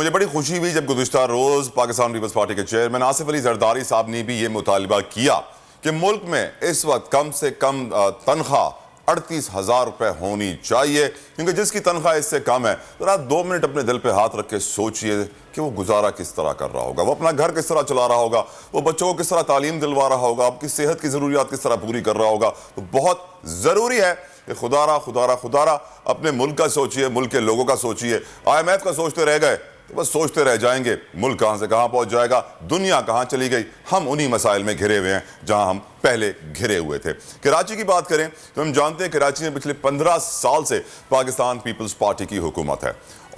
مجھے بڑی خوشی ہوئی جب گزشتہ روز پاکستان پیپلز پارٹی کے چیئرمین آصف علی زرداری صاحب نے بھی یہ مطالبہ کیا کہ ملک میں اس وقت کم سے کم تنخواہ 38,000 روپے ہونی چاہیے، کیونکہ جس کی تنخواہ اس سے کم ہے ذرا 2 منٹ اپنے دل پہ ہاتھ رکھ کے سوچئے کہ وہ گزارا کس طرح کر رہا ہوگا، وہ اپنا گھر کس طرح چلا رہا ہوگا، وہ بچوں کو کس طرح تعلیم دلوا رہا ہوگا، آپ کی صحت کی ضروریات کس طرح پوری کر رہا ہوگا۔ تو بہت ضروری ہے کہ خدا را اپنے ملک کا سوچئے، ملک کے لوگوں کا سوچئے۔ IMF کا سوچتے رہ گئے تو بس سوچتے رہ جائیں گے، ملک کہاں سے کہاں پہنچ جائے گا، دنیا کہاں چلی گئی، ہم انہی مسائل میں گھرے ہوئے ہیں جہاں ہم پہلے گھرے ہوئے تھے۔ کراچی کی بات کریں تو ہم جانتے ہیں کراچی میں پچھلے 15 سال سے پاکستان پیپلز پارٹی کی حکومت ہے،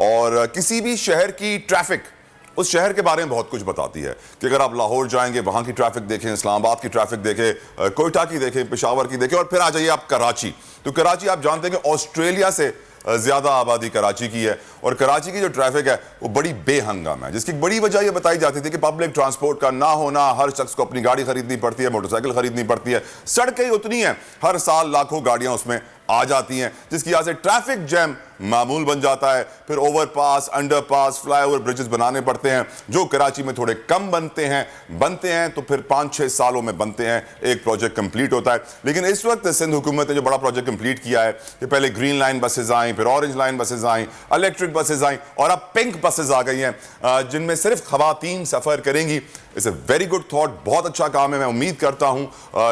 اور کسی بھی شہر کی ٹریفک اس شہر کے بارے میں بہت کچھ بتاتی ہے کہ اگر آپ لاہور جائیں گے وہاں کی ٹریفک دیکھیں، اسلام آباد کی ٹریفک دیکھیں، کوئٹہ کی دیکھیں، پشاور کی دیکھیں، اور پھر آ جائیے آپ کراچی۔ تو کراچی آپ جانتے ہیں کہ آسٹریلیا سے زیادہ آبادی کراچی کی ہے، اور کراچی کی جو ٹریفک ہے وہ بڑی بے ہنگم ہے، جس کی بڑی وجہ یہ بتائی جاتی تھی کہ پبلک ٹرانسپورٹ کا نہ ہونا، ہر شخص کو اپنی گاڑی خریدنی پڑتی ہے، موٹر سائیکل خریدنی پڑتی ہے، سڑکیں اتنی ہیں، ہر سال لاکھوں گاڑیاں اس میں آ جاتی ہیں، جس کی وجہ سے ٹریفک جیم معمول بن جاتا ہے۔ پھر اوور پاس، انڈر پاس، فلائی اوور برجز بنانے پڑتے ہیں جو کراچی میں تھوڑے کم بنتے ہیں تو پھر 5-6 سالوں میں بنتے ہیں، ایک پروجیکٹ کمپلیٹ ہوتا ہے۔ لیکن اس وقت سندھ حکومت نے جو بڑا پروجیکٹ کمپلیٹ کیا ہے کہ پہلے گرین لائن بسز آئیں، پھر اورنج لائن بسز آئیں، الیکٹرک بسز آئیں، اور اب پنک بسز آ گئی ہیں جن میں صرف خواتین سفر کریں گی۔ اس اے ویری گڈ تھاٹ، بہت اچھا کام ہے، میں امید کرتا ہوں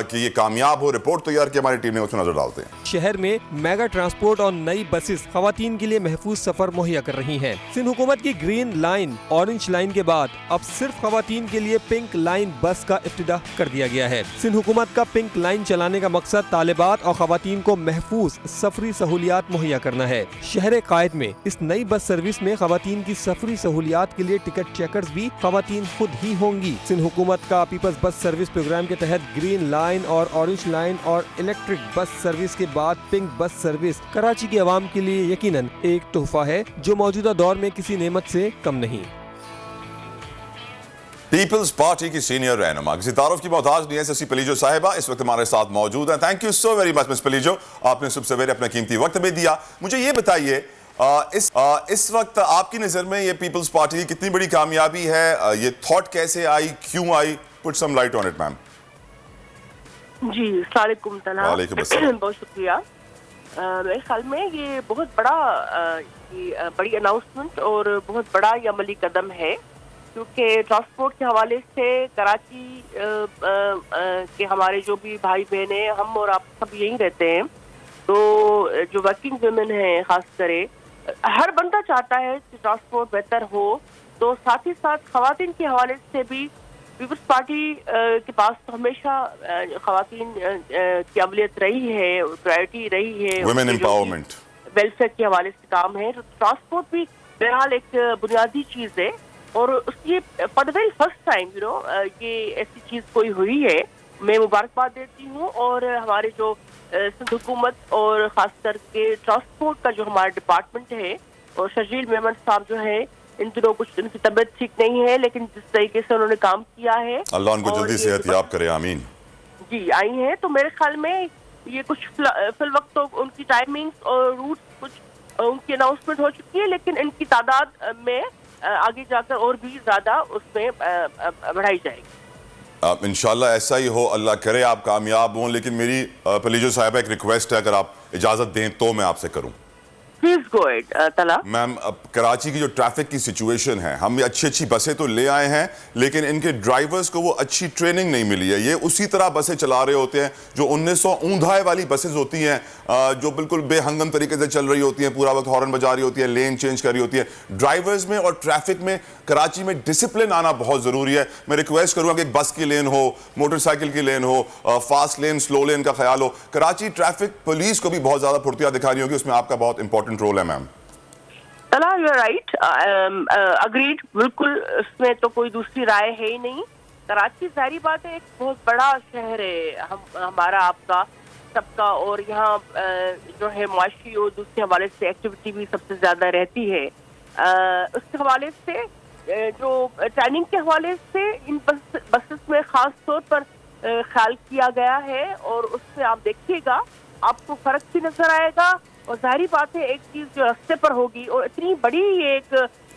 کہ یہ کامیاب ہو۔ رپورٹ تیار کی ہماری ٹیم نے، اس میں نظر ڈالتے ہیں۔ شہر میں میگا ٹرانسپورٹ اور نئی بسز خواتین کے لیے محفوظ سفر مہیا کر رہی ہیں۔ سندھ حکومت کی گرین لائن، اورنج لائن کے بعد اب صرف خواتین کے لیے پنک لائن بس کا افتتاح کر دیا گیا ہے۔ سندھ حکومت کا پنک لائن چلانے کا مقصد طالبات اور خواتین کو محفوظ سفری سہولیات مہیا کرنا ہے۔ شہر قائد میں اس نئی بس سروس میں خواتین کی سفری سہولیات کے لیے ٹکٹ چیکرز بھی خواتین خود ہی ہوں گی۔ سندھ حکومت کا پیپلز بس سروس پروگرام کے تحت گرین لائن اور اورنج لائن اور الیکٹرک بس سروس کے بعد پنک بس سروس کراچی کے عوام کے لیے یقیناً ایک تحفہ ہے جو موجودہ دور میں کسی نعمت سے کم نہیں۔ پیپلز پارٹی کی سینئر رہنما، کسی تعارف کی محتاج نہیں ہے، سسی پلیجو صاحبہ اس وقت ہمارے ساتھ موجود ہیں۔ Thank you so very much miss Palijo, آپ نے صبح سویرے اپنا قیمتی وقت بھی دیا۔ مجھے یہ بتائیے اس وقت آپ کی نظر میں یہ پیپلز پارٹی کی کتنی بڑی کامیابی ہے، یہ تھاٹ کیسے آئی، کیوں آئی؟ پٹ سم لائٹ آن اٹ میم۔ جی السلام علیکم طلحہ، وعلیکم السلام۔ بہت شکریہ۔ میرے خیال میں یہ بہت بڑی اناؤنسمنٹ اور بہت بڑا یہ عملی قدم ہے، کیونکہ ٹرانسپورٹ کے حوالے سے کراچی کے ہمارے جو بھی بھائی بہن ہیں، ہم اور آپ سب یہیں رہتے ہیں، تو جو ورکنگ ویمن ہیں خاص کرے، ہر بندہ چاہتا ہے کہ ٹرانسپورٹ بہتر ہو، تو ساتھ ہی ساتھ خواتین کے حوالے سے بھی پیپلز پارٹی کے پاس ہمیشہ خواتین کی اولویت رہی ہے، پرائرٹی رہی ہے، ویمن امپاورمنٹ، ویلفیئر کے حوالے سے کام ہے۔ تو ٹرانسپورٹ بھی بہرحال ایک بنیادی چیز ہے، اور اس کی for the very first time یہ ایسی چیز کوئی ہوئی ہے، میں مبارکباد دیتی ہوں۔ اور ہمارے جو سندھ حکومت اور خاص کر کے ٹرانسپورٹ کا جو ہمارا ڈپارٹمنٹ ہے، اور شرجیل میمن صاحب جو ہے، ان دنوں کچھ ان کی طبیعت ٹھیک نہیں ہے، لیکن جس طریقے سے انہوں نے کام کیا ہے، اللہ ان کو جلدی صحت یاب کرے، آمین۔ جی آئی ہیں، تو میرے خیال میں یہ کچھ فی الوقت تو ان کی ٹائمنگز اور روٹس کچھ ان کی اناؤنسمنٹ ہو چکی ہے، لیکن ان کی تعداد میں آگے جا کر اور بھی زیادہ اس میں بڑھائی جائے گی۔ انشاءاللہ ایسا ہی ہو، اللہ کرے آپ کامیاب ہوں۔ لیکن میری پلیجو صاحبہ ایک ریکویسٹ ہے، اگر آپ اجازت دیں تو میں آپ سے کروں۔ Please go ahead Talha. Ma'am, Karachi کی جو ٹریفک کی سچویشن ہے، ہم اچھی بسیں تو لے آئے ہیں، لیکن ان کے ڈرائیورز کو وہ اچھی ٹریننگ نہیں ملی ہے۔ یہ اسی طرح بسیں چلا رہے ہوتے ہیں جو 1900 اوندھائے والی بسز ہوتی ہیں، جو بالکل بے ہنگم طریقے سے چل رہی ہوتی ہیں، پورا وقت ہارن بجا رہی ہوتی ہے، لین چینج کر رہی ہوتی ہے۔ ڈرائیورز میں اور ٹریفک میں کراچی میں ڈسپلن آنا بہت ضروری ہے۔ میں ریکویسٹ کروں گا کہ ایک بس کی لین ہو، موٹر سائیکل کی لین ہو، فاسٹ لین، سلو لین کا خیال ہو۔ کراچی ٹریفک پولیس کو بھی بہت زیادہ پھرتیاں دکھانی ہوگی، اس میں آپ کا بہت امپورٹنٹ رول ہے ma'am. Talha you are right, agreed, بالکل، اس میں تو کوئی دوسری رائے ہے ہی نہیں۔ کراچی ظاہری بات ہے ایک بہت بڑا شہر ہے، ہمارا آپ کا سب کا، اور یہاں جو ہے معاشی اور دوسرے حوالے سے ایکٹیویٹی بھی سب سے زیادہ رہتی ہے۔ اس کے حوالے سے جو ٹریننگ کے حوالے سے ان بسز میں خاص طور پر خیال کیا گیا ہے، اور اس سے آپ دیکھیے گا آپ کو فرق بھی نظر آئے گا۔ اور ظاہری بات ہے ایک چیز جو رستے پر ہوگی، اور اتنی بڑی ایک